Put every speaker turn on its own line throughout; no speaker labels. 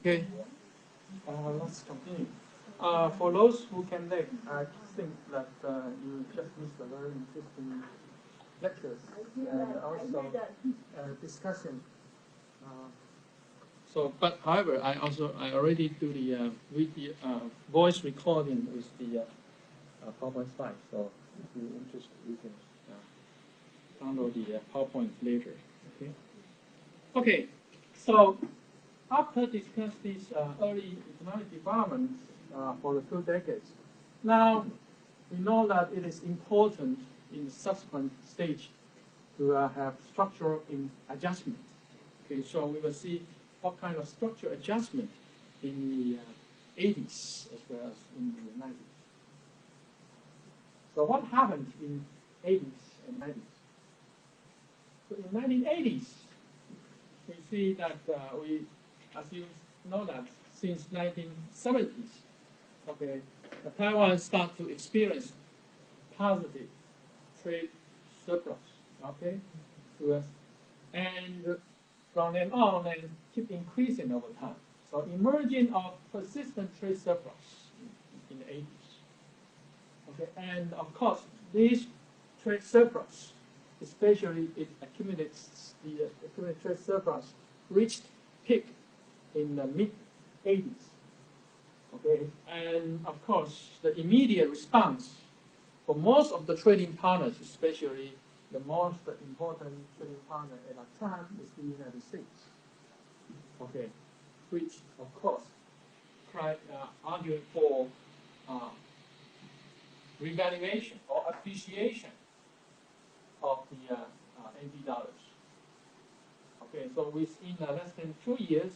Okay, let's continue. For those who came late, I think that you just missed a very interesting lectures and also discussion. But however, I already do the video, voice recording with the PowerPoint slide. So if you're interested, you can download the PowerPoint later. Okay. Okay. So after discuss these early economic developments for the 2 decades, now we know that it is important in the subsequent stage to have structural adjustment. Okay, so we will see what kind of structural adjustment in the 80s as well as in the 90s. So what happened in 80s and 90s? So in 1980s, we see that as you know that since 1970s, okay, Taiwan started to experience positive trade surplus, okay, and from then on, and keep increasing over time. So emerging of persistent trade surplus in the 80s, okay, and of course this trade surplus, especially it accumulates the accumulated trade surplus, reached peak in the mid-80s. Okay, and of course the immediate response for most of the trading partners, especially the most important trading partner at that time is the United States. Okay, which of course argued for revaluation or appreciation of the NT dollars. Okay, so within less than 2 years,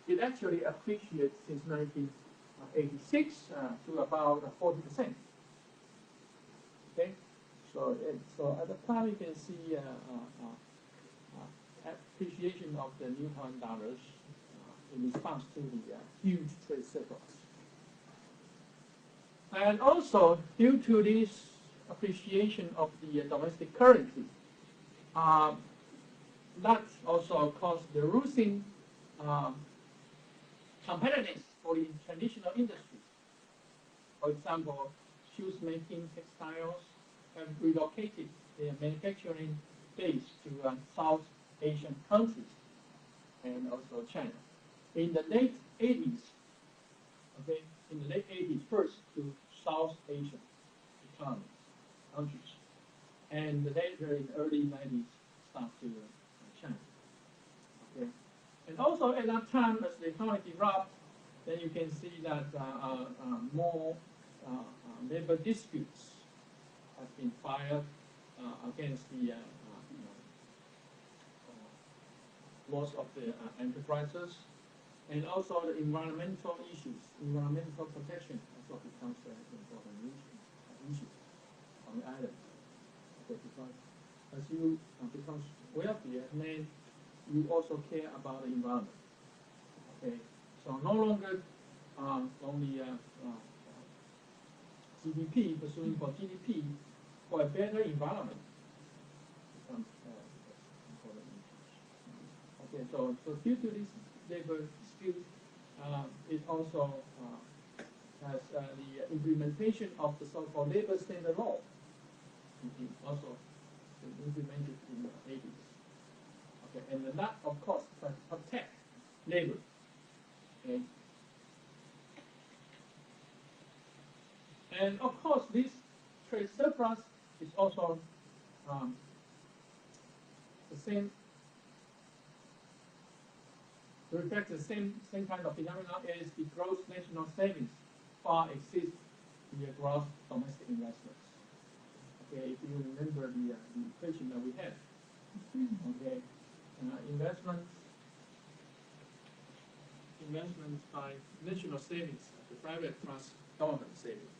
it actually appreciated since 1986 to about 40%. Okay, so at the time you can see appreciation of the New Taiwan dollars in response to the huge trade surplus. And also, due to this appreciation of the domestic currency, that also caused the losing competitiveness for the traditional industries. For example, shoes making, textiles have relocated their manufacturing base to South Asian countries and also China. In the late 80s, okay, first to South Asian countries, and later in the early 90s, start to China. Okay, and also at that time, as the economy developed, then you can see that more labor disputes have been filed against the most of the enterprises, and also the environmental issues, environmental protection also becomes an important issue on the island. Okay, because as you become wealthier, then you also care about the environment. Okay, so no longer only GDP, pursuing for GDP, for a better environment becomes important issues. Okay, so due to this labor dispute, it also has the implementation of the so-called labor standard law, also implemented in the 80s. Okay, and that, of course, protect labor. Okay. And of course, this trade surplus is also the same, reflects the same kind of phenomenon as the gross national savings far exceeds the gross domestic investments. Okay, if you remember the equation that we had. Okay, investments by national savings, the private plus government savings,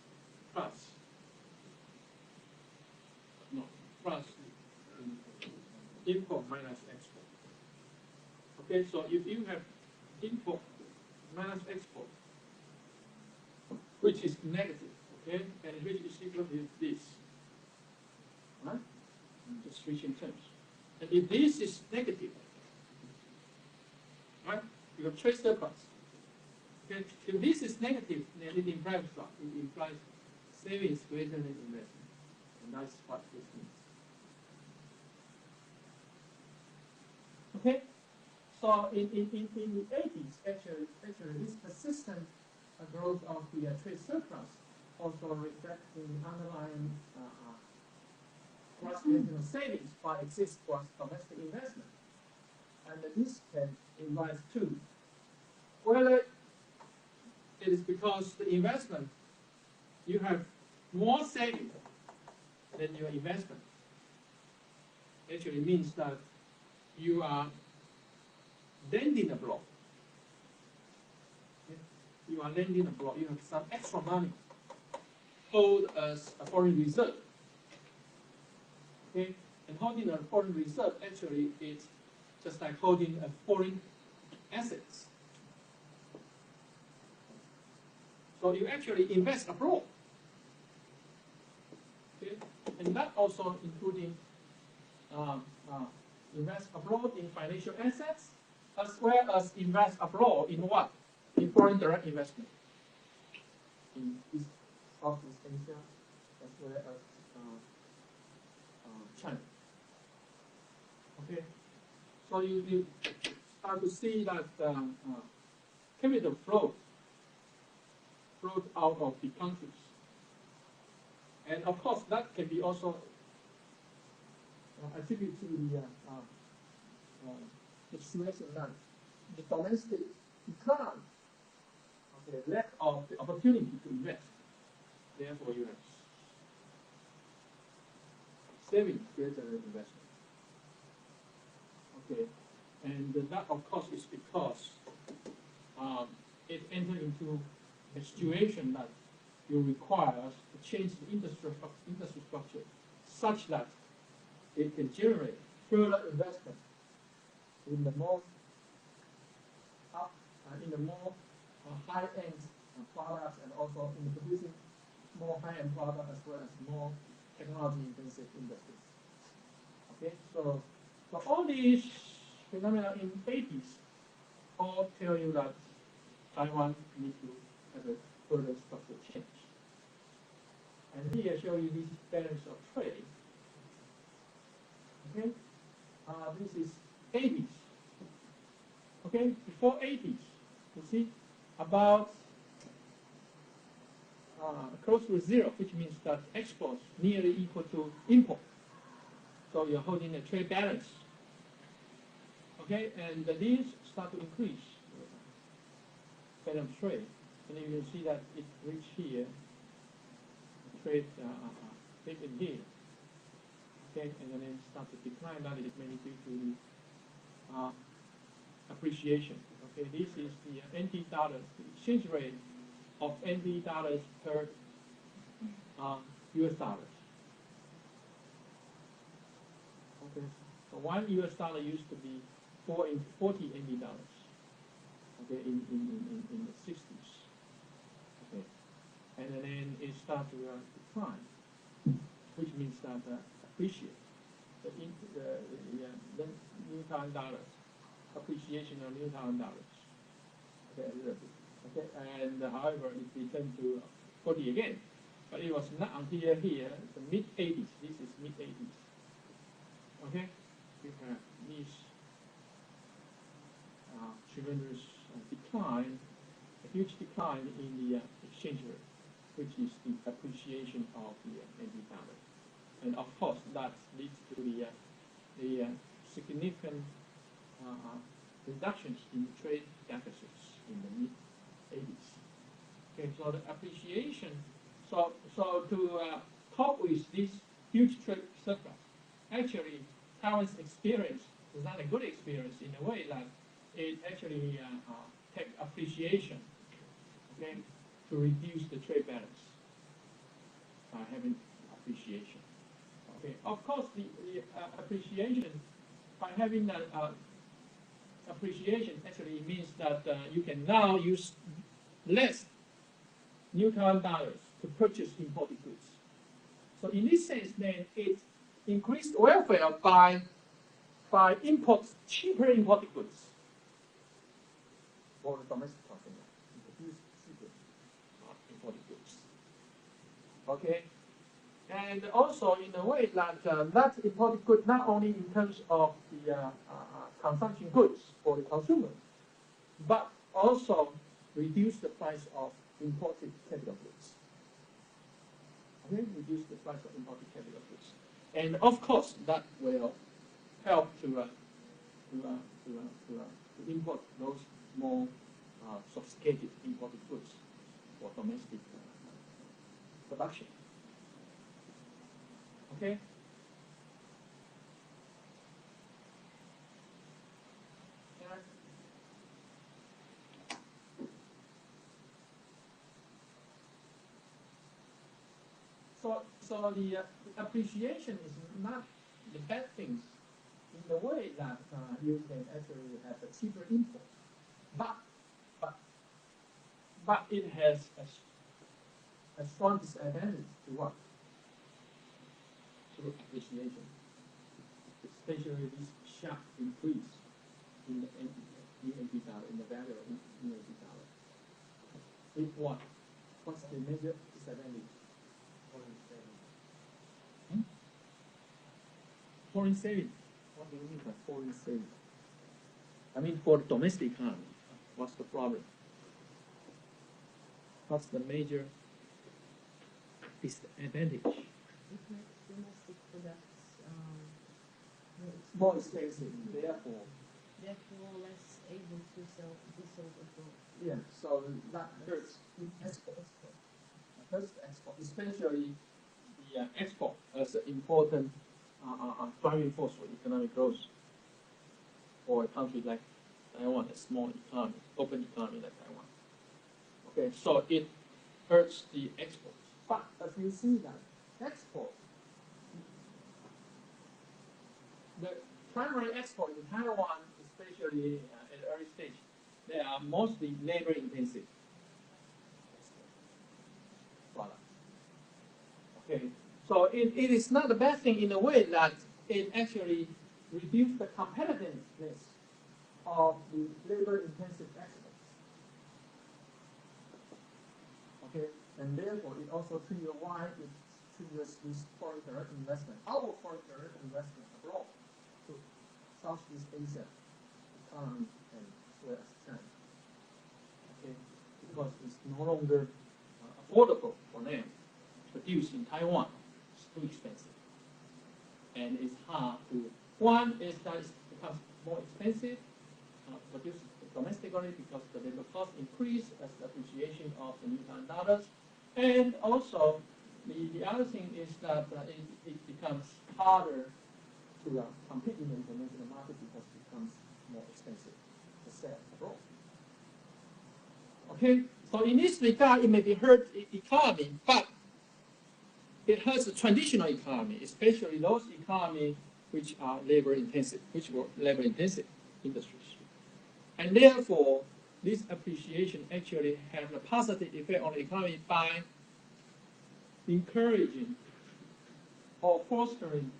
plus import minus export. Okay, so if you have import minus export, which is negative, okay, and which is equal to this, right? Just switching terms. And if this is negative, right, you have trade surplus. Okay, if this is negative, then it implies what? It implies savings greater than investment. And that's what this means. Okay? So in the 80s, actually this persistent growth of the trade surplus also reflects the underlying cross-national savings by exists cross domestic investment. And this can imply too, whether it is because the investment, you have more savings than your investment. Actually means that you are lending abroad. You are lending abroad. You have some extra money hold as a foreign reserve. Okay, and holding a foreign reserve actually is just like holding a foreign assets. So you actually invest abroad. Okay, and that also including invest abroad in financial assets, as well as invest abroad in what? In foreign direct investment. In East, Southeast Asia, as well as China. Okay, so you start to see that capital flows out of the countries. And of course, that can be also attributed to the situation that the domestic economy, okay, lack of the opportunity to invest. Therefore, you have savings greater than investment. Okay, and that of course is because it entered into a situation that you require to change the industry structure such that it can generate further investment in the more high-end products, and also in producing more high-end products as well as more technology-intensive industries. Okay, so all these phenomena in the 80s all tell you that Taiwan needs to have a further structural change. And here I show you this balance of trade. Okay, this is 80s. Okay, before 80s, you see about close to zero, which means that exports nearly equal to import. So you're holding a trade balance. Okay, and these start to increase. Balance trade, and you can see that it reached here. Trade big in here. Okay, and then it starts to decline. That is mainly due to the appreciation. Okay, this is the NT dollars, the exchange rate of NT dollars per US dollars. Okay, so $1 US used to be 40 NT dollars. Okay, in the 60s. Okay, and then it starts to decline, which means that appreciate the New Taiwan dollars, appreciation of New Taiwan dollars. Okay, a little bit. Okay, and however, it returned to 40 again, but it was not until here, the mid 80s. This is mid 80s. Okay, we have this tremendous decline, a huge decline in the exchange rate, which is the appreciation of the NT dollar. And of course, that leads to the significant reductions in trade deficits in the mid-80s. Okay, so the appreciation, so to cope with this huge trade surplus, actually Taiwan's experience was not a good experience in a way that it actually take appreciation, okay, to reduce the trade balance by having appreciation. Okay, of course, the appreciation, by having that appreciation actually means that you can now use less New Taiwan dollars to purchase imported goods. So in this sense, then it increased welfare by cheaper imported goods. for the domestic consumer. Introduce cheaper imported goods. Okay, and also in a way that that imported good not only in terms of the consumption goods for the consumer, but also reduce the price of imported capital goods. Okay, reduce the price of imported capital goods, and of course that will help to import those more sophisticated imported goods for domestic production. Okay. So the appreciation is not the bad things in the way that you can actually have a cheaper import, but it has a strong disadvantage to what? To appreciation, especially this sharp increase in the NT dollar, in the value of NT dollar. It what? What's the major disadvantage? Foreign saving. What do you mean by foreign saving? I mean for the domestic economy. What's the problem? What's the major disadvantage?
It makes domestic products
more expensive, therefore
less able to be sold abroad.
Yeah, so that hurts export. Hurts export, especially the export as an important driving force for economic growth for a country like Taiwan, a small economy, open economy like Taiwan. Okay, so it hurts the exports. But as you see that export, the primary export in Taiwan, especially at the early stage, they are mostly labor-intensive products. Okay, so it is not a bad thing in a way that it actually reduces the competitiveness of the labor-intensive exports. Okay, and therefore it also triggers why it triggers this foreign direct investment, our foreign direct investment abroad to Southeast Asia economy and as well as China. Okay, because it's no longer affordable for them to produce in Taiwan. It's too expensive, and it's hard to. One is that it becomes more expensive produce domestically because the labor cost increase as the appreciation of the New Taiwan dollars, and also the other thing is that it becomes harder to compete in the international market because it becomes more expensive to sell abroad. Okay, so in this regard, it may be hurt economy, but it hurts the traditional economy, especially those economies which are labor-intensive, which were labor-intensive industries. And therefore, this appreciation actually has a positive effect on the economy by encouraging or fostering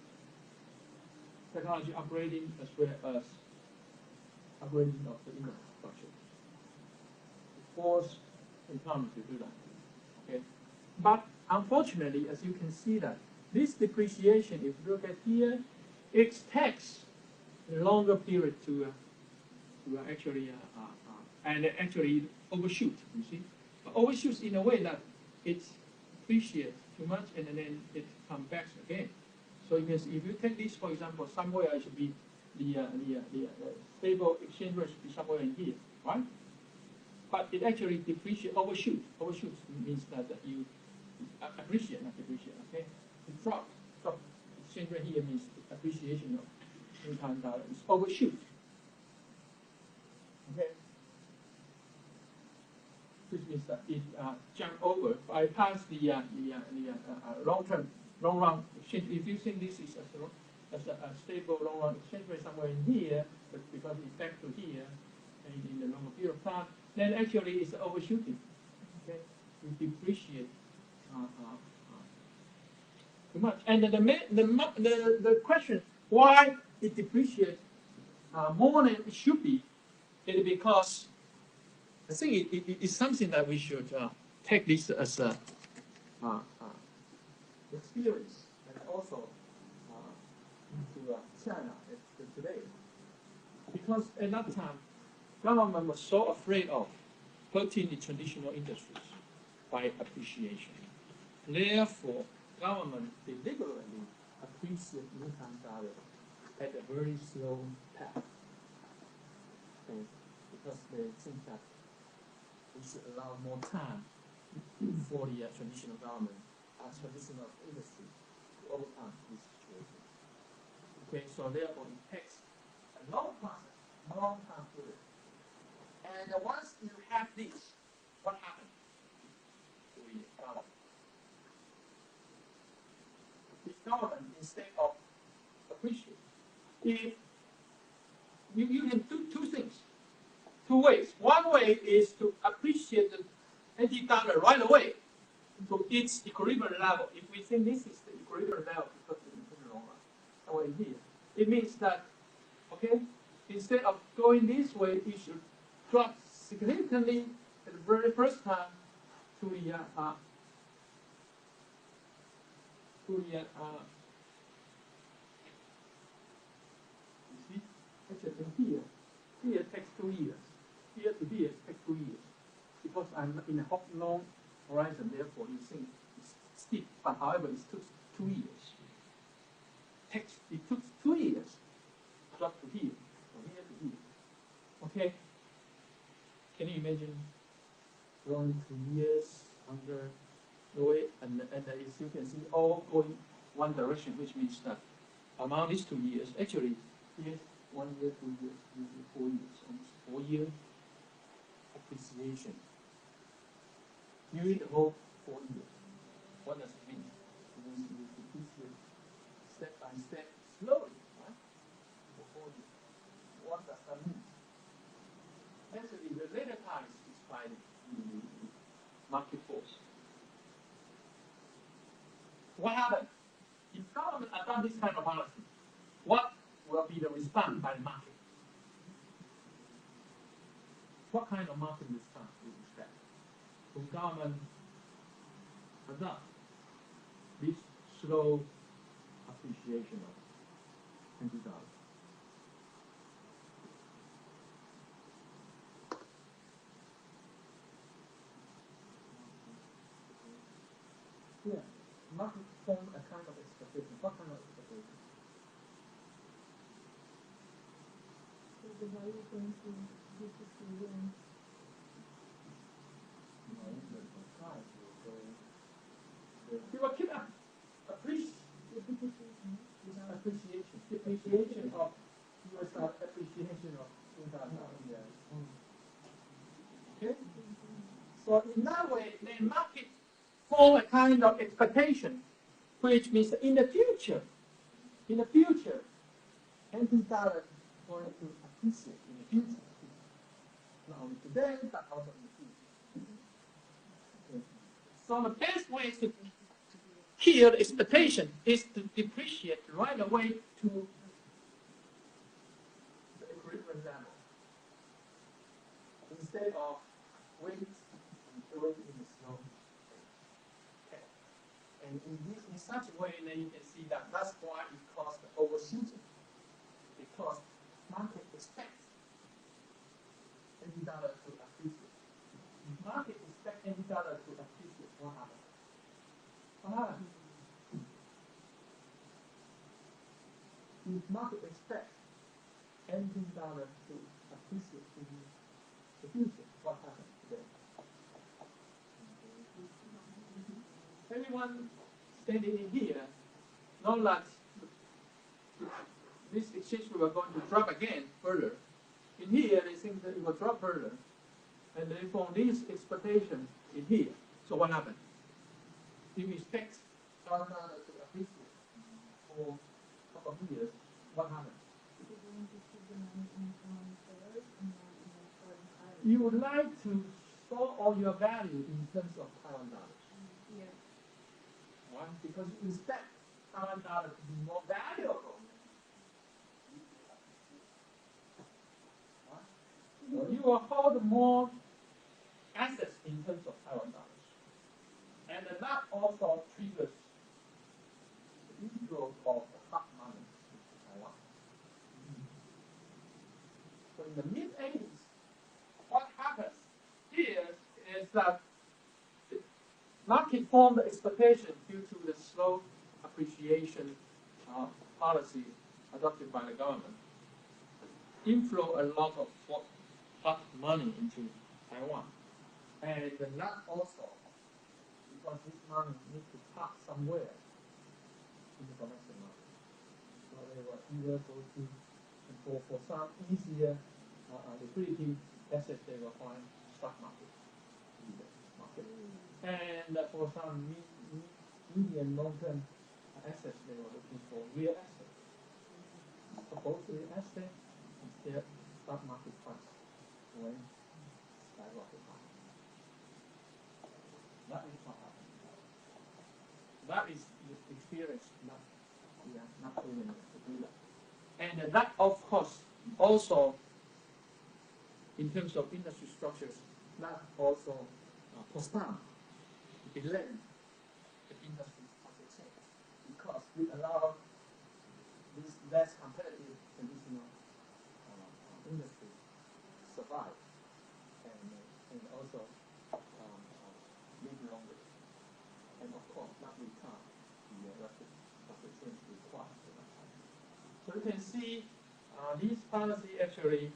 technology upgrading as well as upgrading of the infrastructure. Force the economy to do that. Okay, but unfortunately, as you can see that this depreciation, if you look at here, it takes a longer period to actually and actually overshoot. You see, but overshoots in a way that it's appreciates too much and then it comes back again. So you can see, if you take this for example, somewhere it should be the stable exchange rate should be somewhere in here, right? But it actually depreciates, overshoots. Overshoots means that you appreciate, not depreciate. Okay, it drop exchange rate here means appreciation of New Taiwan dollar. It's overshoot. Okay, which means that it jump over, bypass the long run exchange. If you think this is as a stable long run exchange rate somewhere in here, but because it's back to here and in the longer period of time, then actually it's overshooting. Okay, we depreciate too much. And the question why it depreciates more than it should be is because I think it's something that we should take this as a experience and also to China today. Because at that time, government was so afraid of hurting the traditional industries by appreciation. Therefore, government deliberately appreciate income dollar at a very slow path. Okay? Because they think that we should allow more time for the traditional government, traditional industry to overcome this situation. Okay, so therefore it takes a long process, long time period. And once you have this, what happens to the government? The government, instead of appreciate, if you can do two things, two ways. One way is to appreciate the anti-dollar right away to its equilibrium level. If we think this is the equilibrium level, because it's wrong, or in here, it means that, okay, instead of going this way, it should drop significantly at the very first time to the you see, actually here takes 2 years. Here to here takes 2 years. Because I'm in a long horizon, therefore you think it's steep, but however it took 2 years. It took 2 years to drop to here, from here to here. Okay? Can you imagine going 2 years under the way, and as you can see, all going one direction, which means that among these 2 years, actually, here's 1 year, 2 years, 3 years, 4 years, almost 4 years appreciation during the whole 4 years. What does it mean? It means you appreciate step by step, slowly, right? For 4 years. What does that mean? Actually, the later time is by the market force. What happened? If government adopt this kind of policy, what will be the response by the market? What kind of market response do you expect? Will government adopt this slow appreciation of $20? Yeah, market form a kind of expectation. What kind of expectation?
So the value is going to decrease again.
No, the price will go. It will keep up. Depreciation of US appreciation of $20. Okay? So in that way, the market form a kind of expectation, which means in the future, anti-dollar is going to appreciate in the future. Not only today, but also in the future. Okay. So the best way to kill the expectation is to depreciate right away to the equilibrium level, instead of waiting and doing in the slow. Okay. And in such a way, then you can see that that's why it caused the overshooting. Because market expects $20 to appreciate. If market expects $20 to appreciate, what happens? What happens? If market expects $20 to appreciate in the future, what happens today? Everyone standing in here knows that this exchange rate are going to drop again further. In here, they think that it will drop further. And they form this expectation in here. So what happened? If you expect $1 to appreciate for a couple of years, what happened? You would like to store all your value in terms of Taiwan dollars.
Yeah.
Why? Because you expect Taiwan dollar to be more valuable. So you will hold more assets in terms of Taiwan dollars. And that also triggers the inflow of hard money to Taiwan. So in the mid-80s, what happens here is that the market formed expectation due to the slow appreciation policy adopted by the government. Inflow a lot of hot money into Taiwan. And that also, because this money needs to park somewhere in the domestic market. So they will either go to, for some easier liquidity assets, they will find stock market. And for some medium long-term assets, they were looking for real estate. So both real estate and their stock market price when skyrocket high. That is what happened. That is the experience that we are not able to do that. And that, of course, also in terms of industry structures, that also postponed, delayed the industry structure change because we allow this less competitive traditional industry survive and also live longer. And of course, that will come the rapid structure change required. So you can see this policy actually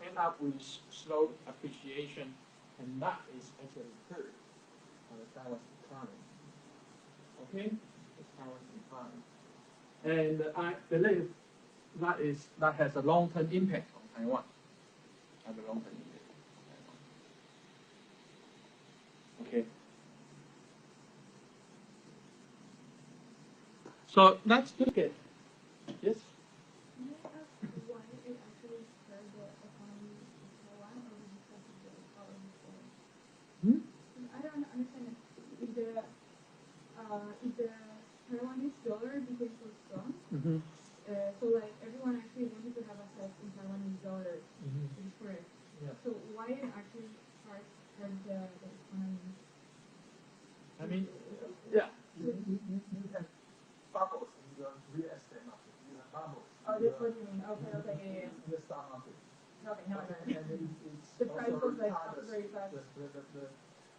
end up with slow appreciation, and that is actually hurt the Taiwan's economy. Okay, the Taiwan's economy, and I believe that has a long-term impact on Taiwan. Has a long-term impact on Taiwan. Okay. So let's look at yes.
May I ask why it actually hurt the economy in Taiwan, or because of the policy? I don't understand if the Taiwanese dollar became so strong. So like everyone actually wanted to have access in Taiwanese dollar, is correct.
Yeah.
So why it actually hurt the economy?
I mean, yeah, you have bubbles in the real estate market. You have bubbles.
Oh, that's what you mean. Okay, yeah.
In the stock market.
Okay, now I understand.
And it's
The price
also
goes like up
retards
very fast.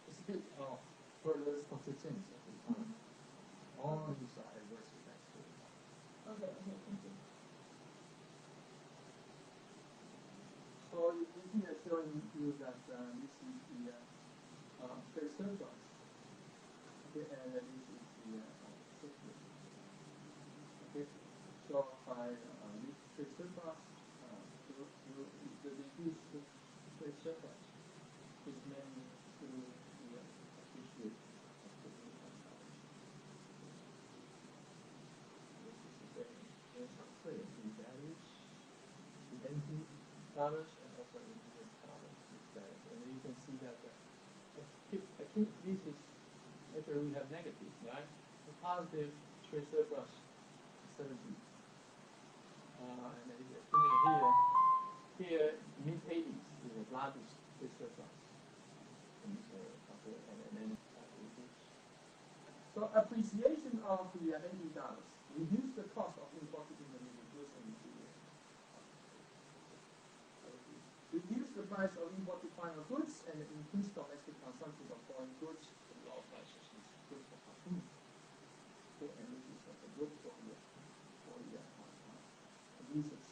the speed of further structure change of the economy. All these are adverse effects to the economy.
Okay, thank you.
So here showing you that this is the trade surplus. Okay, and this is the surplus. Okay, so by this trade surplus, the reduced trade surplus is mainly to the appreciation of the US dollar. There's some trade in values, in NT dollars, and also in US dollars. And you can see that I think this is actually we have negative, right? The positive trade surplus 70. And then you accumulate here mid-80s is the largest trade surplus. And then so appreciation of the NT dollars reduce the cost of imported intermediate goods and materials. Reduce the price of imported final goods and increase domestic consumption of foreign goods at low prices. It's good for consumers. Okay, and this is also good for the users.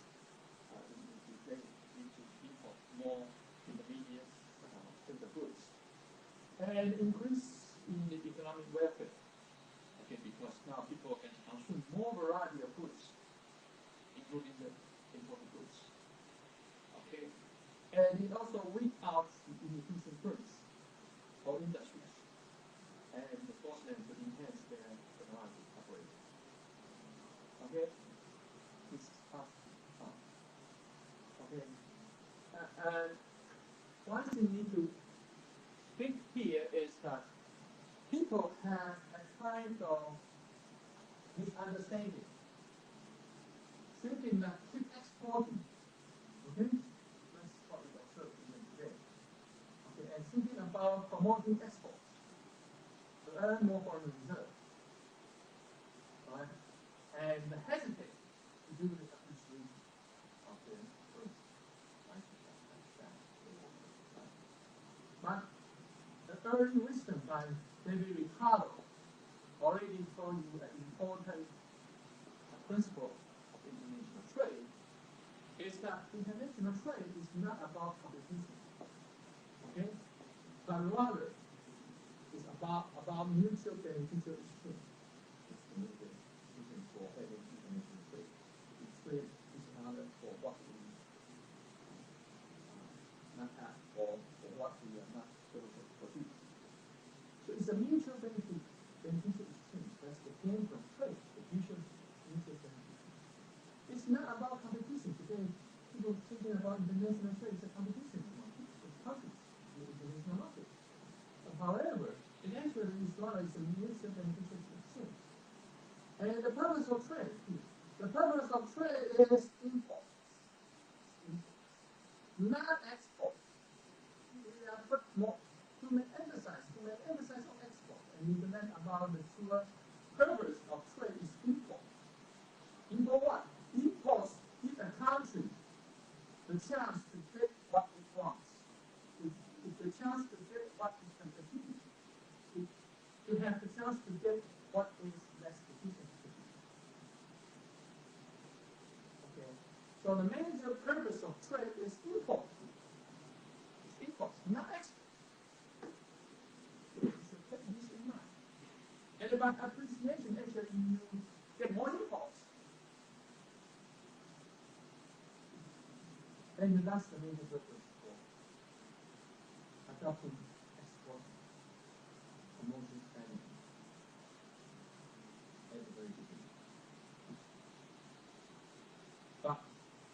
They need to import more intermediate goods. And increase in the economic welfare. Okay, because now people can consume more variety of goods, including the imported goods. Okay, and it also weed out the inefficient firms or industries, and force them to enhance their technology operation. Okay, this is tough. Okay, and one thing you need to think here is that people have a kind of misunderstanding, thinking that keep exporting. Okay, that's what we observe even today. Okay, and thinking about promoting exports to earn more foreign reserve, right? And hesitate to do the appreciation of the currency, right? But the early wisdom by David Ricardo already told you an important principle of international trade is that international trade is not about competition, okay? But rather is about mutual beneficial exchange. It's the major reason for having international trade. We trade each other for what we not have or for what we are not able to produce. So it's a mutual beneficial exchange. That's the gain from trade, the mutual benefit. It's not about competition. Today, people thinking about international trade is a competition among countries in the international market. However, it actually is rather a mutual beneficial exchange. And the purpose of trade is import, not export. We are put more to make emphasis on export, and we learn about the true purpose of trade is import. Import what? Imports give a country the chance to get what it wants, the chance to get what it can produce, to have the chance to get what is less efficient to produce. Okay, so the major purpose of trade is import. It's import, not export. You should keep this in mind. And by appreciation, actually, you get more imports. And that's the major purpose for adopting export promotion strategy at the very beginning. But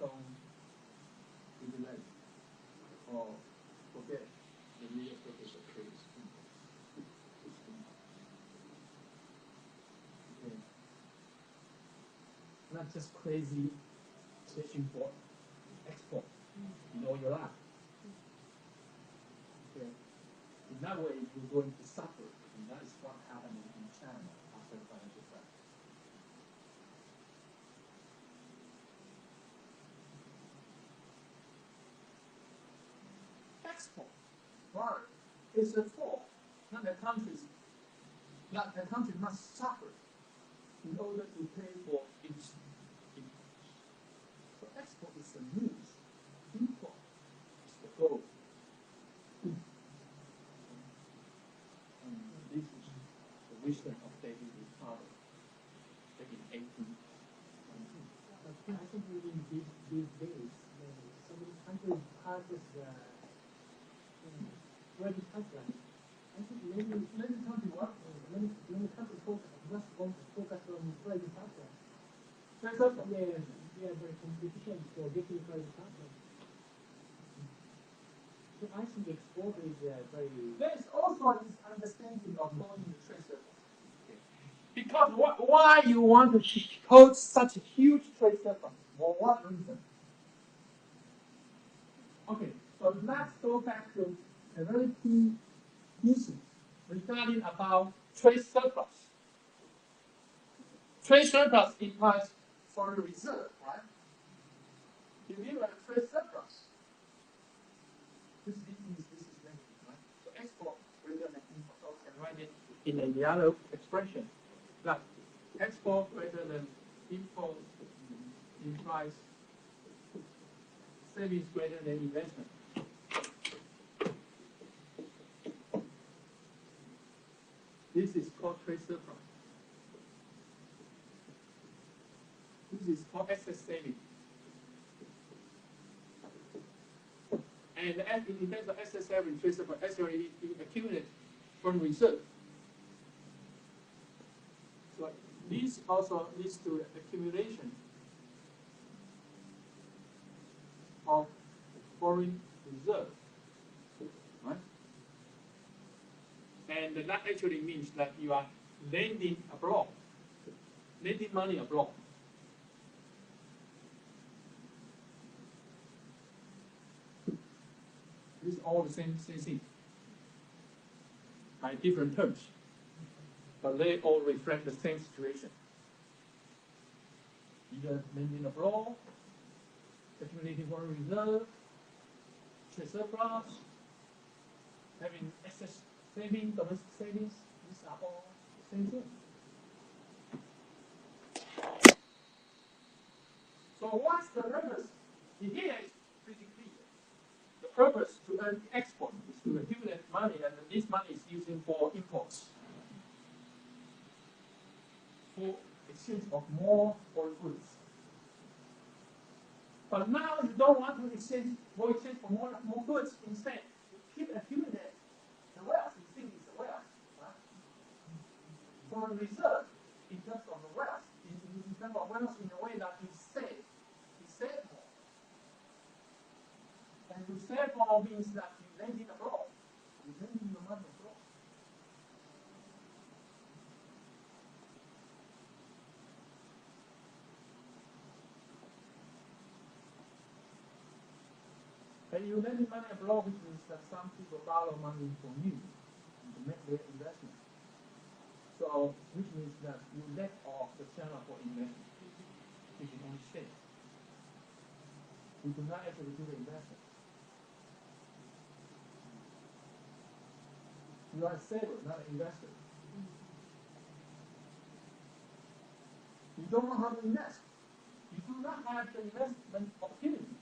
don't neglect or forget the real purpose of trade is import. Okay. Not just crazy searching for export in all your life. Okay. In that way, you're going to suffer, and that is what happened in China after the financial crisis. Export, right, is a tool that the country must suffer in order to pay for its imports. So export is the means, import is the goal. And this is the wisdom of David Ricardo back in 1820.
I think in these days, so many countries passes ready pipeline. I think many countries must focus on ready pipeline. Yeah, very competition for getting ready pipeline. So I think export is very.
There's also this understanding of going the trade surplus. Because why you want to hold such a huge trade surplus? For what reason? Okay, so let's go back to a very key issue regarding about trade surplus. Trade surplus implies foreign reserve, right? If you have a trade surplus, this is negative, right? So export greater than import. So we can write it in the other expression. Like export greater than import implies savings greater than investment. This is called trade surplus. This is called excess saving. And in terms of excess saving, trade surplus, actually it accumulates from reserve. So this also leads to accumulation of foreign reserve, right? And that actually means that you are lending abroad, lending money abroad. This is all the same thing. by different terms, but they all reflect the same situation. Either lending abroad, accumulating foreign reserve, trade surplus, having excess savings, domestic savings, these are all the same thing. So what's the purpose? Here is pretty clear. The purpose to earn export is to accumulate money, and this money is used for imports, for exchange of more foreign goods. But now you don't want to exchange for more goods. Instead, you keep accumulating the wealth. You think it's the wealth, right? Foreign reserve in terms of the wealth, in terms of wealth in a way that you save more. And to save more means that you lend it abroad. You lend your money abroad. And you lend money abroad, which means that some people borrow money from you to make their investment. So, which means that you let off the channel for investment. You can only save. You do not actually do the investment. You are a saver, not an investor. You don't know how to invest. You do not have the investment opportunity.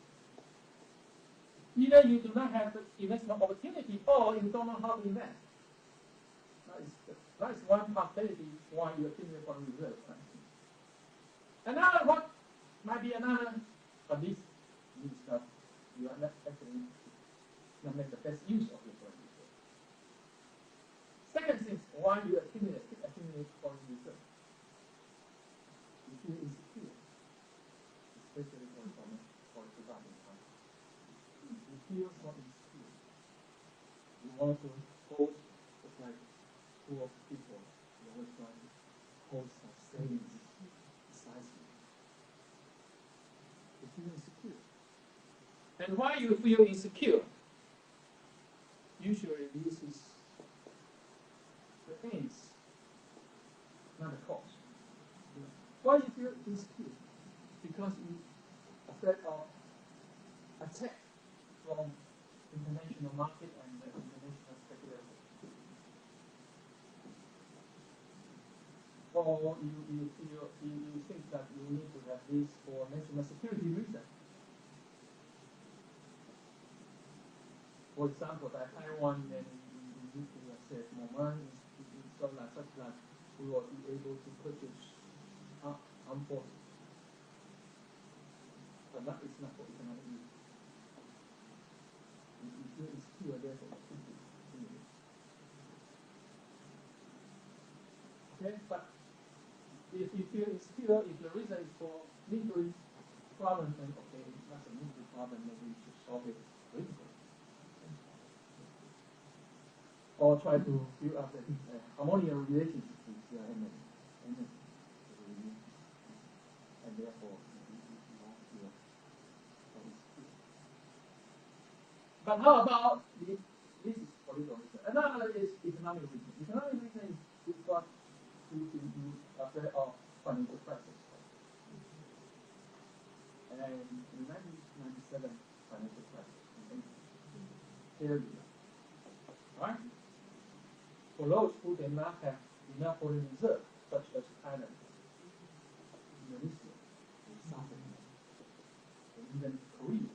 Either you do not have the investment opportunity or you don't know how to invest. That is one possibility why you accumulate foreign reserve. Another one might be another, but this means that you are not actually not make the best use of your foreign reserve. Second thing, why you accumulate foreign reserve. You feel insecure, especially for survival. You feel so insecure. You want to hold, just like poor people, you always try to hold some savings beside you. You feel insecure. And why you feel insecure? Usually this is the ends, not the cause. Why you feel insecure? Because you are afraid of attack from international market and international speculation. Or you think that you need to have this for national security reasons. For example, that Taiwan and we need to save more money, so such that we will be able to purchase armed forces. But that is not for economic reasons. You feel insecure, therefore, okay, but if you feel insecure, if the reason is for military problem, then okay, that's a military problem, maybe we should solve it politically. Or try to build up a harmonious relationship with your enemy. And therefore, you won't feel so insecure. But how about this is political reason. Another is economic reason. Economic reason is what you afraid of financial crisis. And in 1997 financial crisis in Asia, right? For those who did not have enough foreign reserve, such as Thailand, Indonesia, South Africa, and even Korea,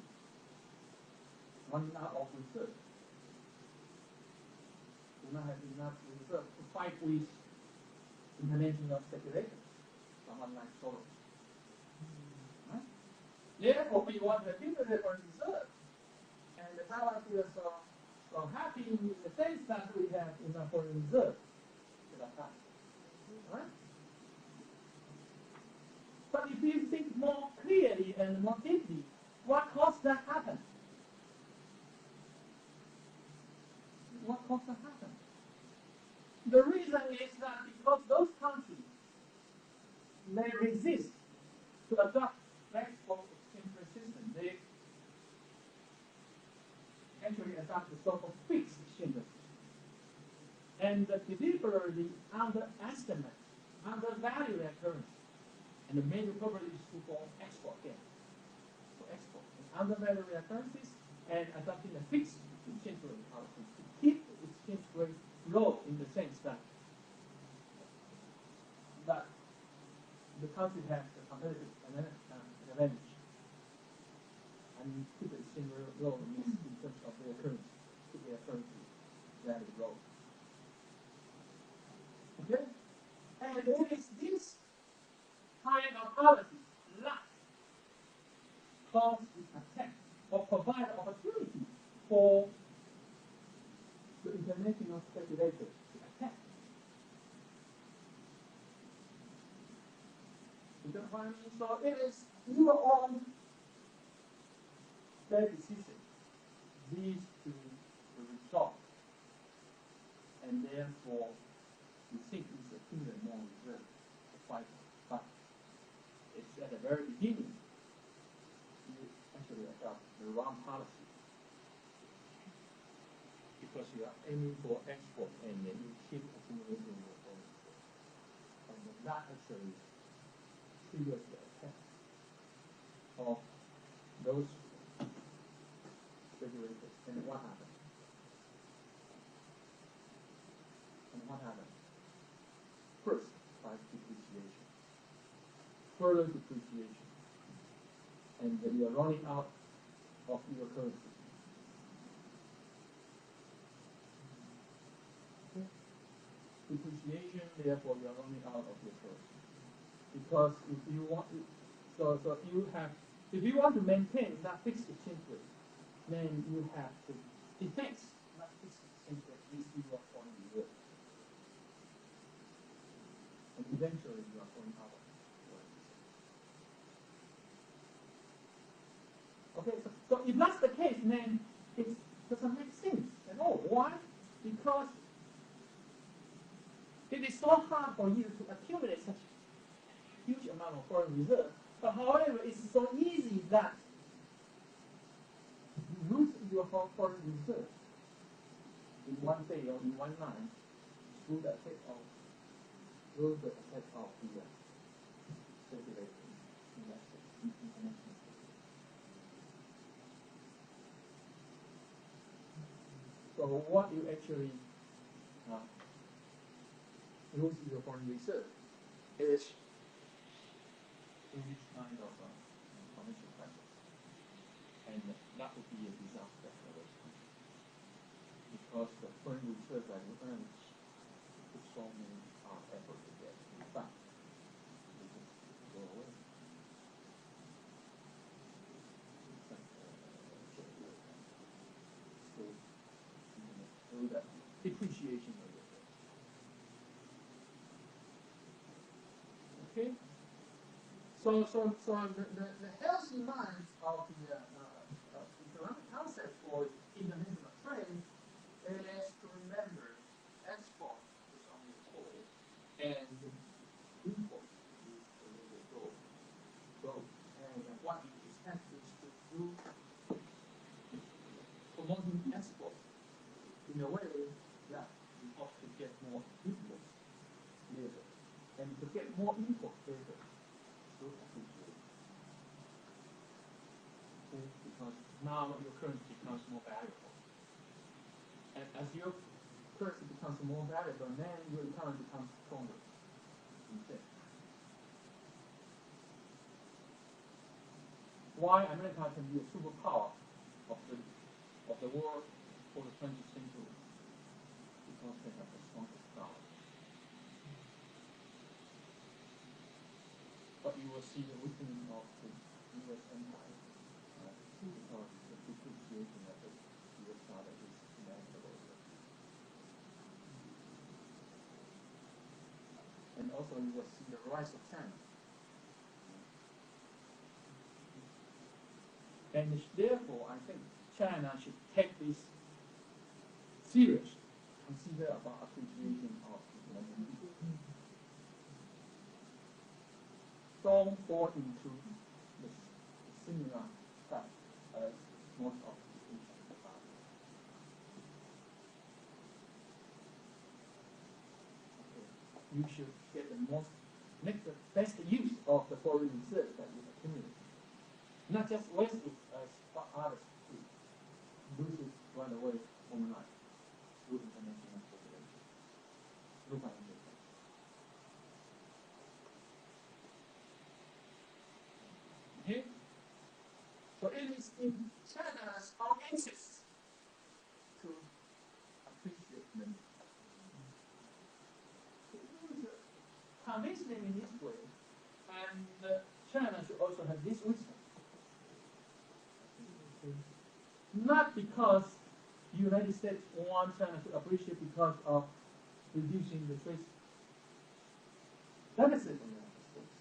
running out of reserve, do not have enough reserve to fight with international speculation, someone like Soros. Right? Therefore, we want to accumulate foreign reserve, and the Taiwan feels so happy in the sense that we have enough foreign reserve. Right? But if you think more clearly and more deeply, what caused that happen? What caused that happen? The reason is that because those countries, they resist to adopt flexible exchange rate system. They actually adopt the so-called fixed exchange rate system. and deliberately undervalue their currency. And the major purpose is to form export gain. For export. And undervalue their currencies and adopting a fixed exchange rate policy to keep the exchange rate low in the sense that the country has a competitive advantage. And keep the exchange rate low means in terms of their currency, keep their currency value low. Okay? And it is this kind of policy that cause this attack or provide opportunity for the international speculators to attack. You get what I mean? So it is your own bad decision leads to the result. And therefore, you think it's accumulate more reserve to fight, but it's at the very beginning, you actually adopt the wrong policy. Because you are aiming for export and then you keep accumulating your own reserve. And then that actually triggers the attack of those speculators. And what happened? First, price depreciation. Further depreciation. And then you are running out of your currency. Okay. Depreciation, therefore you are running out of your currency. Because if you want to, if you want to maintain that fixed exchange rate, then you have to defend that fixed exchange rate with your foreign reserve. And eventually you are going out of foreign reserve. Okay, so if that's the case, then it doesn't make sense at all. Why? Because it is so hard for you to accumulate such a huge amount of foreign reserve. But however, it's so easy that you lose your foreign reserve in one day or in one night through the effect of the circulation in that international. So what you actually lose your foreign reserve is in this kind of financial crisis. And that would be a disaster for those countries. Because the foreign reserve that you earn is so many effort to get. In fact, they just go away. Through that depreciation of it. Okay? So the healthy mind of the economic concept for international trade is to remember export is only a tool and import is a little goal. And what you expect is to do promoting export in a way that you hope to get more imports later. And to get more imports later through appreciation. Okay? Because now your currency becomes more valuable. And as your currency becomes more valuable, then your economy becomes stronger. Instead. Why America can be a superpower of the world for the 20th century? Because they have the strongest dollar. But you will see the weakening of the U.S. empire because the depreciation of the U.S. dollar is inevitable. And also you will see the rise of China. And therefore, I think China should take this seriously, consider about appreciation of the renminbi. Don't fall into the similar stuff as most of the Asian economies. you should make the best use of the foreign reserve that you accumulate. Not just waste it as what others do. Lose it right away overnight. Losing the national population. Look at it. Okay? So it is in China's own interest to appreciate them. Convince them in this way, and China should also have this wisdom. Not because the United States want China to appreciate because of reducing the trade deficit in the United States.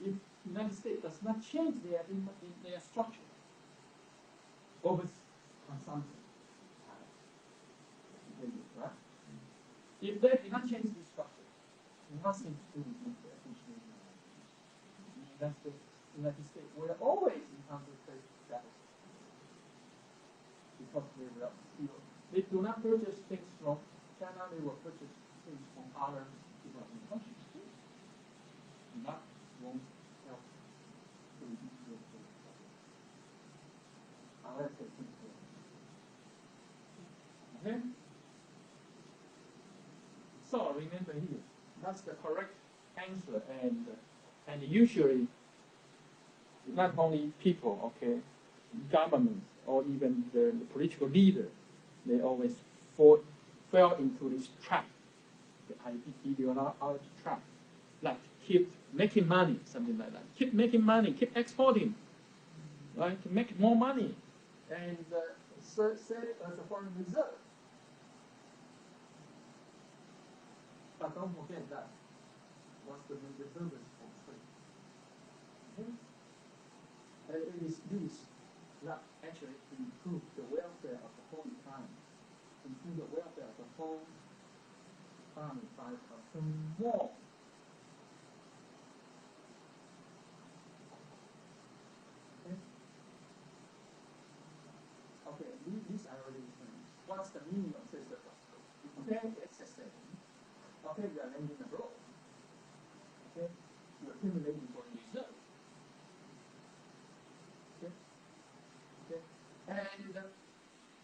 If the United States does not change their structure, over consumption, right? If they did not change this structure, nothing to do with the appreciation of the United States will always encounter trade deficit because they do not purchase things from China, they will purchase things from other developing countries. And that won't help to reduce the trade deficit. Unless they think so. Okay? So remember here, that's the correct answer, and usually not only people, okay, governments or even the political leader, they always fell into this trap, the ideology trap, like keep making money, something like that. Keep making money, keep exporting, right? To make more money, and set it as a foreign reserve. But don't forget that what's the main purpose of trade. Okay? And it is this that actually improve the welfare of the whole economy, improve the welfare of the whole economy by consuming more. Okay? Okay, this I already explained. What's the meaning of trade surplus? Okay, it's the same. Okay, you are lending abroad. Okay, you are accumulating for reserve. Okay, okay,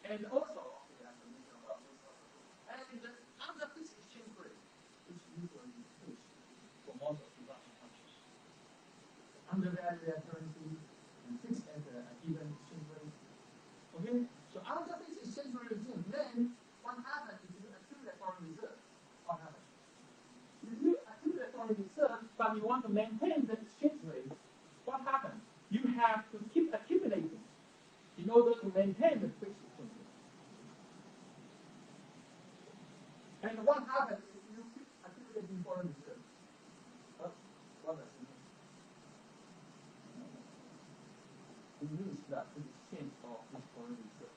and also, okay, I can mention about this also. And under this exchange rate, which usually is for most of developing countries, undervalue their currency and fixed at a given exchange rate. Okay, so under this exchange rate regime, then what happens if you accumulate foreign reserve? What happens? If you accumulate foreign reserve, but you want to maintain the exchange rate, what happens? You have to keep accumulating in order to maintain the fixed exchange rate. And what happens if you keep accumulating foreign reserve? What does it mean? It means that the exchange of this foreign reserve,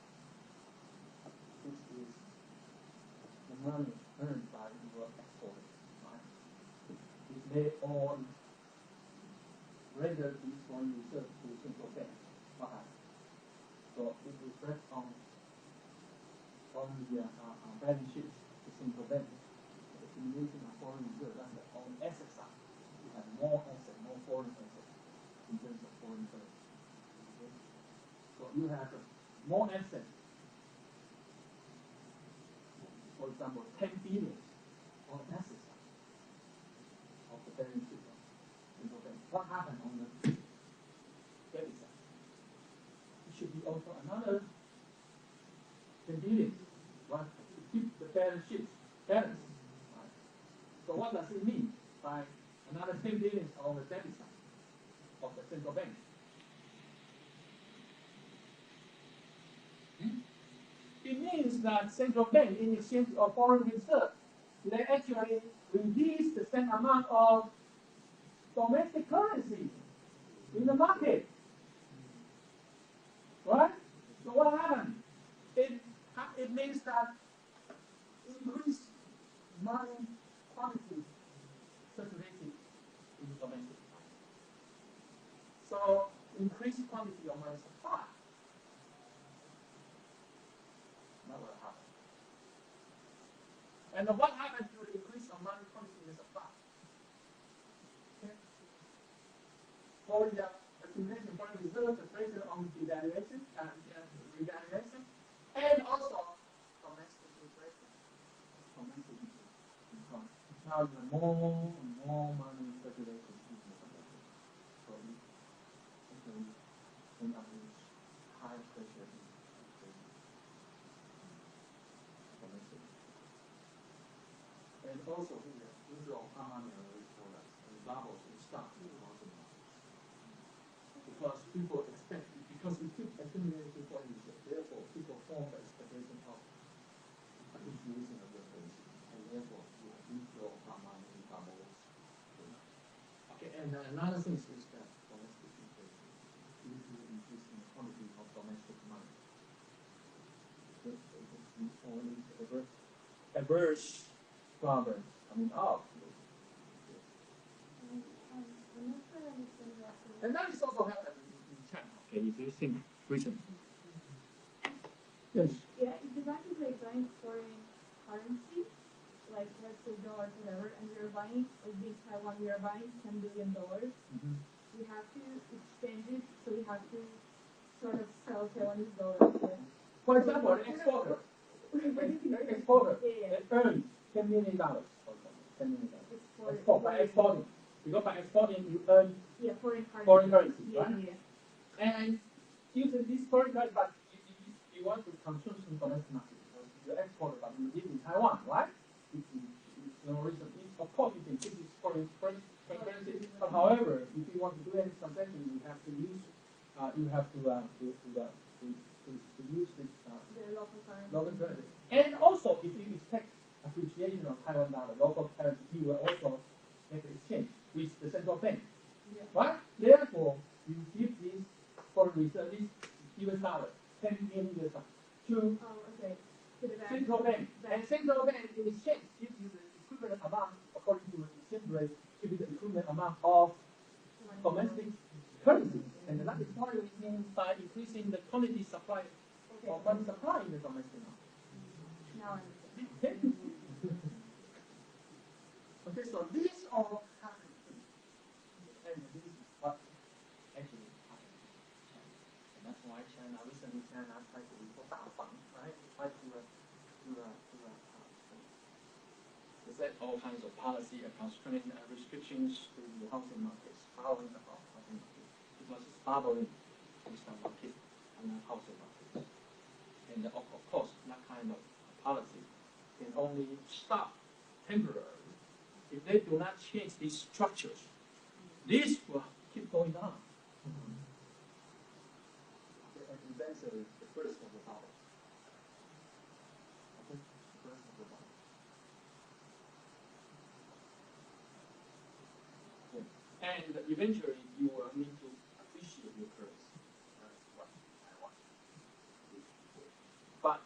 which is the money earned by your exporters, right? If they all render these foreign reserves to central bank, what happens? So it reflects on the balance sheet, the central bank, the accumulation of foreign reserve. That's on the asset side. You have more asset, more foreign assets in terms of foreign currency. Okay? So you have more assets. For example, 10 billion on the asset side of the balance sheet of central bank. What happened on the debit side? It should be also another 10 billion, right? To keep the balance sheet balanced. Right? So what does it mean by another 10 billion on the debit side of the central bank? It means that central bank, in exchange of foreign reserve, they actually release the same amount of domestic currency in the market. Right? So what happened? It means that increased money quantity circulated in the domestic market. So increased quantity of money supply. That will happen. And what happens to the increase of money quantity in the supply? Okay. For the accumulation foreign reserves, the pressure on devaluation and revaluation, and also domestic inflation. Domestic inflation. Now the more and more money circulation in the domestic. So it actually end up with high pressure in domestic. And also here, these are common products and bubbles and stuff in the housing market. Because people expect, because we keep accumulating foreign reserves, therefore people form the expectation of appreciation of the currency, and therefore you have inflow of money in bubbles. Okay, and another thing is that domestic inflation due to increasing quantity of domestic money. Okay, so you can see all these adverse problems coming out. And that is also happening in China. Okay, if you think recently. Yes.
Yeah, if you want to buying foreign currency, like let's say dollars, whatever, and we are buying, like in Taiwan, we are buying $10 billion. We have to exchange it, so we have to sort of sell Taiwanese dollars. Yeah?
For example, an exporter. Exporter earns $10 million. $10 million. Export by exporting. Because by exporting you earn foreign currency, right? Yeah. And using this foreign currency, but you want to consume some domestic market. You export, but you live in Taiwan, right? It's no reason. Of course, you can keep this foreign currency. But however, if you want to do any transaction, you have to use use this local currency. And also, if you expect appreciation of Taiwan dollar, local currency, you will also make an exchange with the central bank. Yeah. Right? Therefore, you give this foreign reserve, this US dollar, 10 million US dollar, to central bank. And central bank in exchange gives you the equivalent amount, according to the exchange rate, gives you the equivalent amount of domestic currency. And that is what it means by increasing the quantity supply or money supply in the domestic market.
Now
okay, so these all happen. And this is what actually happened in China. And that's why recently China tried to report down, right? Tried to set all kinds of policy and constraints and restrictions to the housing markets, following the housing market. Because it's following the market and the housing market. And of course, that kind of policy can only stop temporarily if they do not change these structures. This will keep going on. Okay, and eventually, the burst of the bubble. Okay, the burst of the bubble. Okay. And eventually, you will need to appreciate your currency. That's what I want. But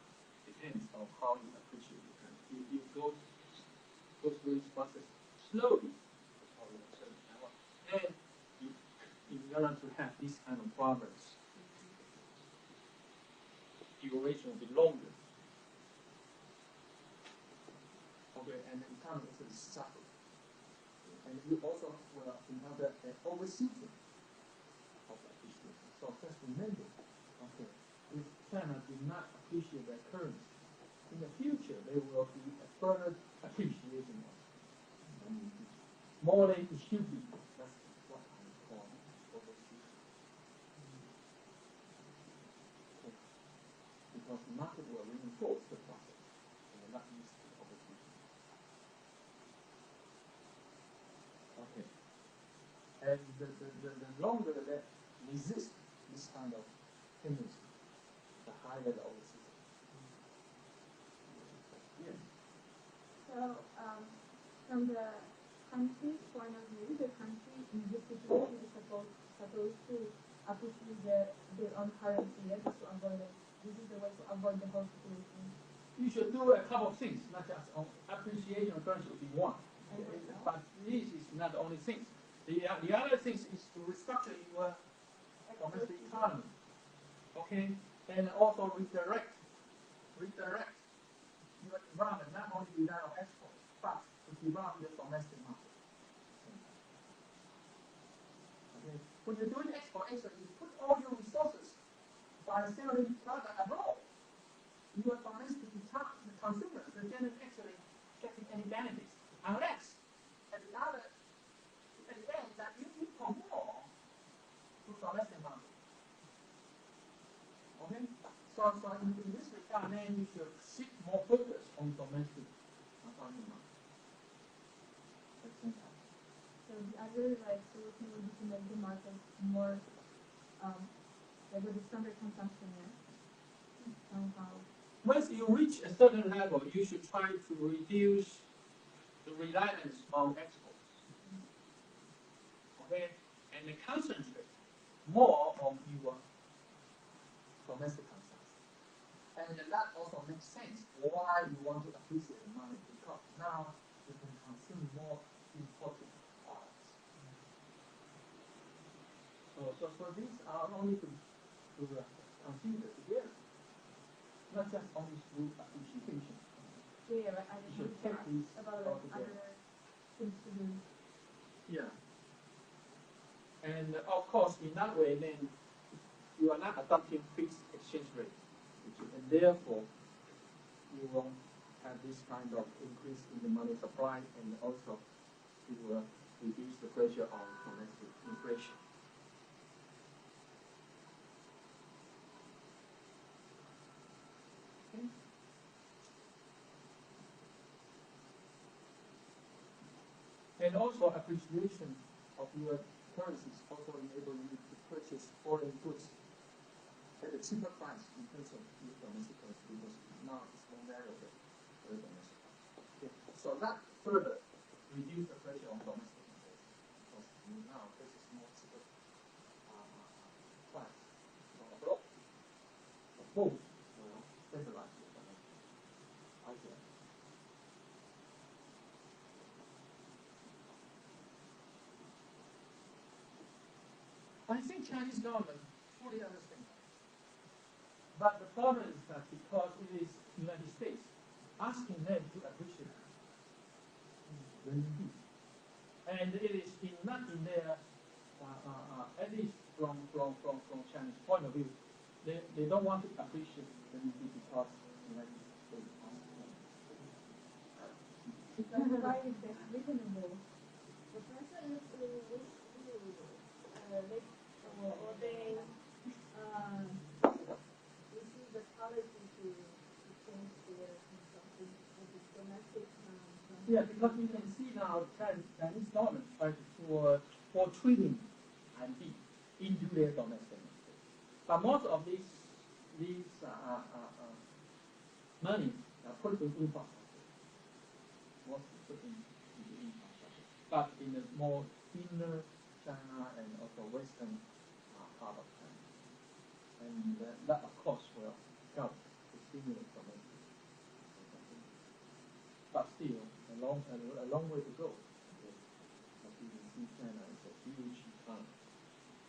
it depends on how you appreciate your currency. If you go through this process slowly, then you're going to have this kind of problems. Duration will be longer. Okay, and the economy will suffer. And you also will encounter an overshooting of appreciation. So just remember, okay, if China do not appreciate their currency, in the future there will be a further appreciation of more than it should be. That's what I call overshooting. Okay. Because the market will reinforce the process and will not use the overshooting. Okay. And the longer that resist this kind of tendency, the higher the overshooting. Yes.
So, from the country's point of view, the country in this situation is supposed to appreciate their own currency, just to avoid it. This is the way to avoid the whole situation.
You should do a couple of things, not just appreciation of currency would be one. But this is not the only thing. The other thing is to restructure your domestic economy. Okay? And also redirect your environment, not only rely on give up your domestic market. Okay. When you're doing export-export, you put all your resources by selling product abroad. Your domestic consumers, the general actually getting any benefits, unless at the end that you import more to domestic market. Okay? So in this regard, then you should shift more focus on domestic farming market.
So the other solution would be to make the market more with the standard consumption, somehow.
Once you reach a certain level, you should try to reduce the reliance on exports. Okay? And concentrate more on your domestic consumption. And that also makes sense why you want to appreciate the money, because now you can consume more imported products. So these are only to consider together, not just only through appreciation.
Yeah, but I just
take these
about other things to do.
Yeah. And of course, in that way, then you are not adopting fixed exchange rate, and therefore you will have this kind of increase in the money supply, and also you will reduce the pressure on domestic inflation. Okay. And also appreciation of your currencies also enable you to purchase foreign goods at a cheaper price in terms of your domestic currency, because now it's more valuable for the domestic price. Okay. So that further reduce the pressure on domestic inflation, because you now purchase more cheaper price from abroad. Both will stabilize your domestic price. I think Chinese government fully understands that. But the problem is that because it is United States asking them to appreciate renminbi, and it is not in their, at least from Chinese point of view, they don't want to appreciate renminbi because United States asks them.
That's why it's reasonable.
The person is or they receive the policy to change their consumption of the domestic consumption.
Yeah, because you can see now Chinese government try to pour trillion RMB into their domestic market. But most of these money are put in infrastructure. Mostly put into infrastructure. But in the more inner China and also western part of China. And that, of course, will help to stimulate domestic consumption. But still, a long way to go. Okay. As you can see, China is a huge economy.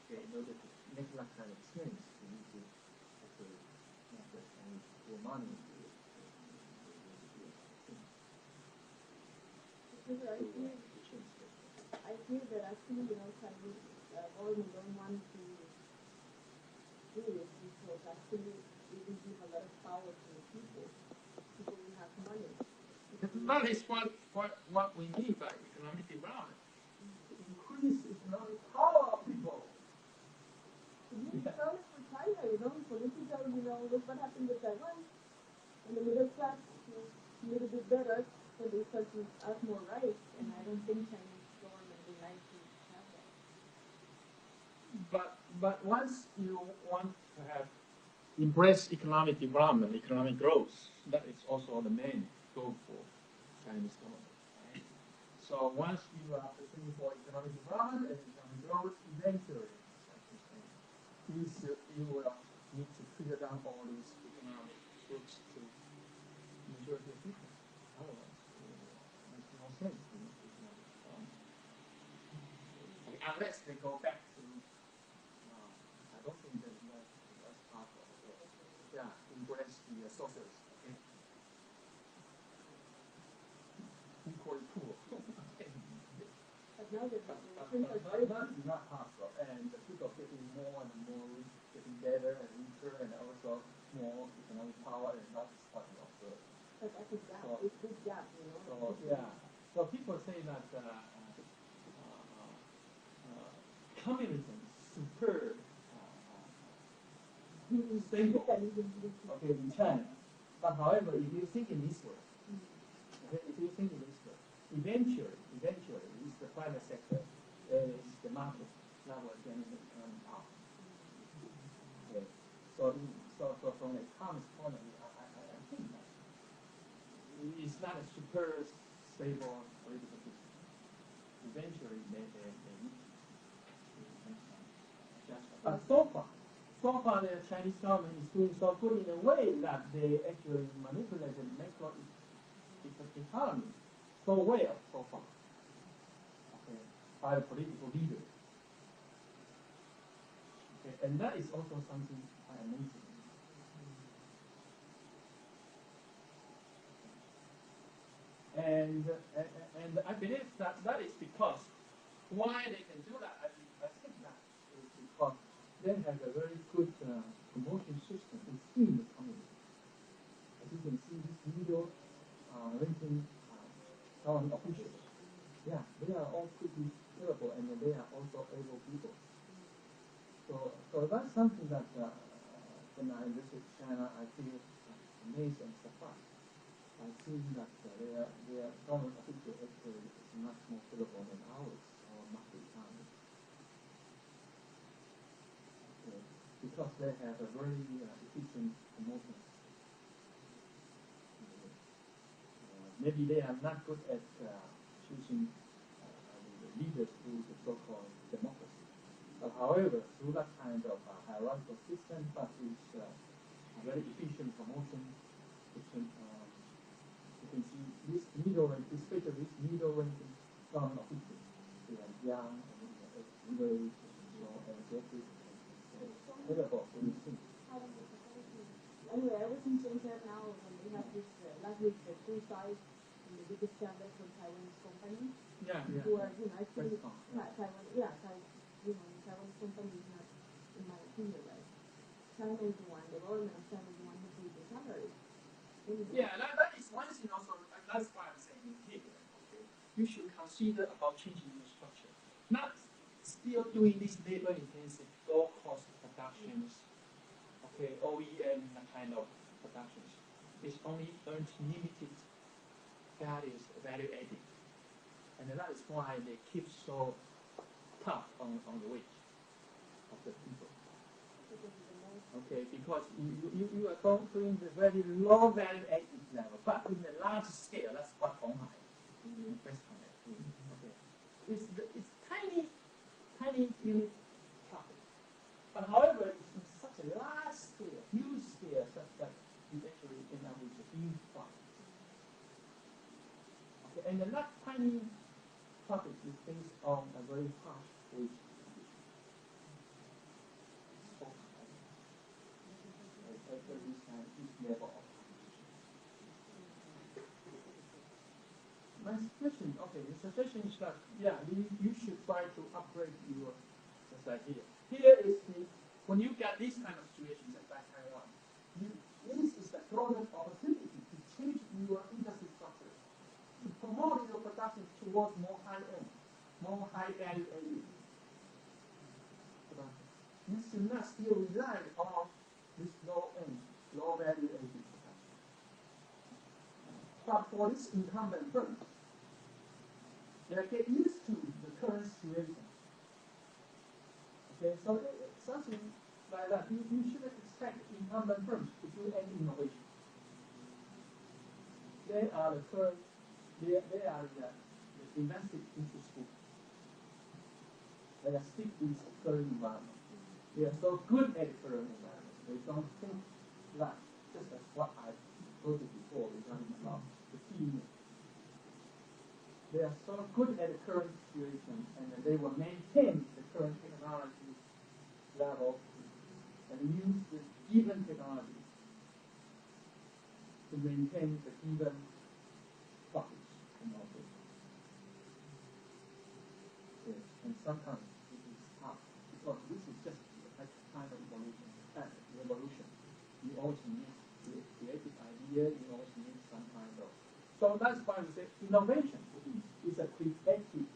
Okay, in order to make that kind of change, you need to actually not just only pour money into it.
I feel that actually, Chinese government don't want to do this because actually it will give a lot of power to the people. People will have money.
That is what we mean by economic development. To increase economic power of people.
It's economic for China, political, look what happened to Taiwan. And the middle class is a little bit better, so they start to have more rights, and I don't think Chinese government would like to have that.
But once you want to have embrace economic development, economic growth, that is also the main goal for Chinese government. Right? So once you are pursuing for economic development and economic growth, eventually, you will need to figure out all these economic groups to majority of people. Otherwise, it makes no sense to make economic development. Unless they go back to, I don't think that's possible. Yeah, embrace the socialists. Okay. Equally poor.
now that
But
the
that is not possible, and the people getting more and more rich, getting better and richer, and also more economic power, and that's starting to observe.
but that's a gap.
So-
It's a big gap, you know.
So yeah, so people say that communism is super stable, okay, in China. But however, if you think in this way, okay, if you think in this way, eventually, it's the private sector, it's the market that will generate the economic power. Okay, so from the economist point of view, I think that it's not a super stable political system. Eventually, they need to make some adjustment. But so far, the Chinese government is doing so good in a way that they actually manipulate the macro economy so well so far. Okay, by the political leaders. Okay, and that is also something quite amazing. And I believe that is because why they can do that. I think that is because they have a very good promotion system within the community. As you can see, this middle ranking government officials, yeah, they are all pretty capable and they are also able people. So that's something that when I visit China, I feel amazed and surprised. I see that their government official actually is much more capable than ours, our market economy. Okay. Because they have a very efficient promotion. Maybe they are not good at choosing the leaders through the so-called democracy. But however, through that kind of hierarchical system, but is a very efficient promotion system. You can see this middle rank, especially this middle ranking government officials. They are young and middle age, so energetic and capable of anything.
Anyway, I was in Shenzhen now, and they have this last week the two sides in the biggest chapter from Taiwanese companies
Yeah, yeah.
who are, actually
Taiwan,
Taiwanese companies not, in my opinion, right? China is the one, the government of China is the one who pays the salaries.
Yeah, that is one thing also, and that's why I'm saying here, okay, you should consider about changing your structure. Not still doing this labor-intensive, low-cost productions, okay, OEM kind of productions. It's only earns limited value added. And that is why they keep so tough on the wage of the people. Okay, because you are doing the very low value added level, but in the large scale, that's what Honghai and Western are doing. Okay, it's tiny unit profit, but however, it's in such a large scale, huge scale, such that you actually end up with a huge profit. Okay, and the not tiny profit is based on a very harsh wage condition. So high. At this level of competition. My suggestion, okay, the suggestion is that, yeah, you should try to upgrade your society. Here is when you get this kind of situation like Taiwan, this is the golden opportunity to change your industry structure, to promote your production towards more high-end, more high-value added production. You should not still rely on this low-end, low-value added production. But for this incumbent firms, they get used to the current situation. Okay, so something like that, you shouldn't expect incumbent firms to do any innovation. They are the invested interest group. They are stick with the current environment. They are so good at the current environment. They don't think like just as what I told you before regarding about the team. They are so good at the current situation, and they will maintain the current technology level and use the given technology to maintain the given profits and also. sometimes it is tough because this is just a kind of revolution. You also need creative idea. You also need some kind of. So that's why we say innovation is a creative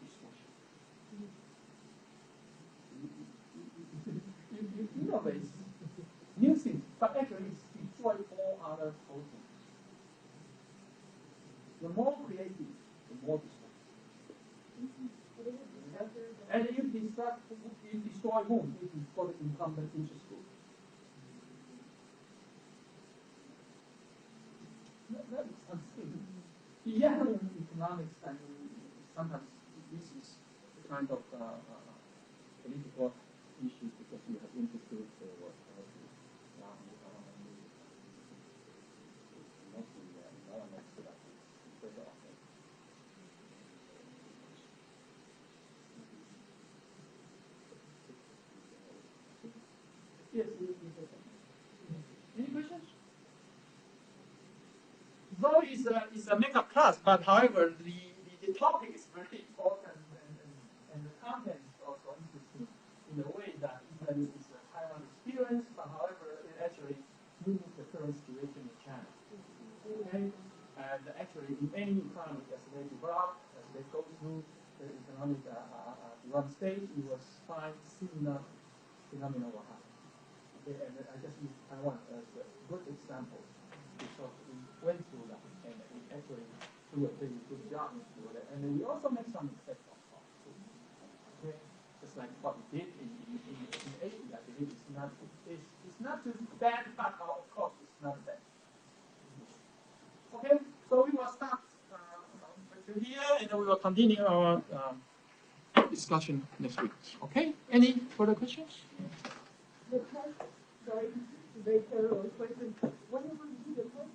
discussion. You innovate new things, but actually it's destroy all other processes. The more creative, the more destructive. And if you destroy whom? It is for the incumbent interest group. That is something. Yeah, in economics, and sometimes this is the kind of political issues because you have interest groups or Yes, any questions? Though it's a makeup class, but however, the topic is very important and the content is also interesting in a way that even it's a Taiwan experience, but however, it actually mimics the current situation in China. Okay? And actually, in any economy, as they develop, as they go through the economic development stage, you will find similar phenomena will happen. Okay, and I just use Taiwan as a good example because we went through that and we actually do a pretty good job with it. And we also make some mistakes on top too. Okay, just like what we did in 1980, I believe it's not too bad, but of course it's not bad. Okay, so we will start here and then we will continue our discussion next week. Okay, any further questions?
The test, sorry, very thorough question. When will you do the test?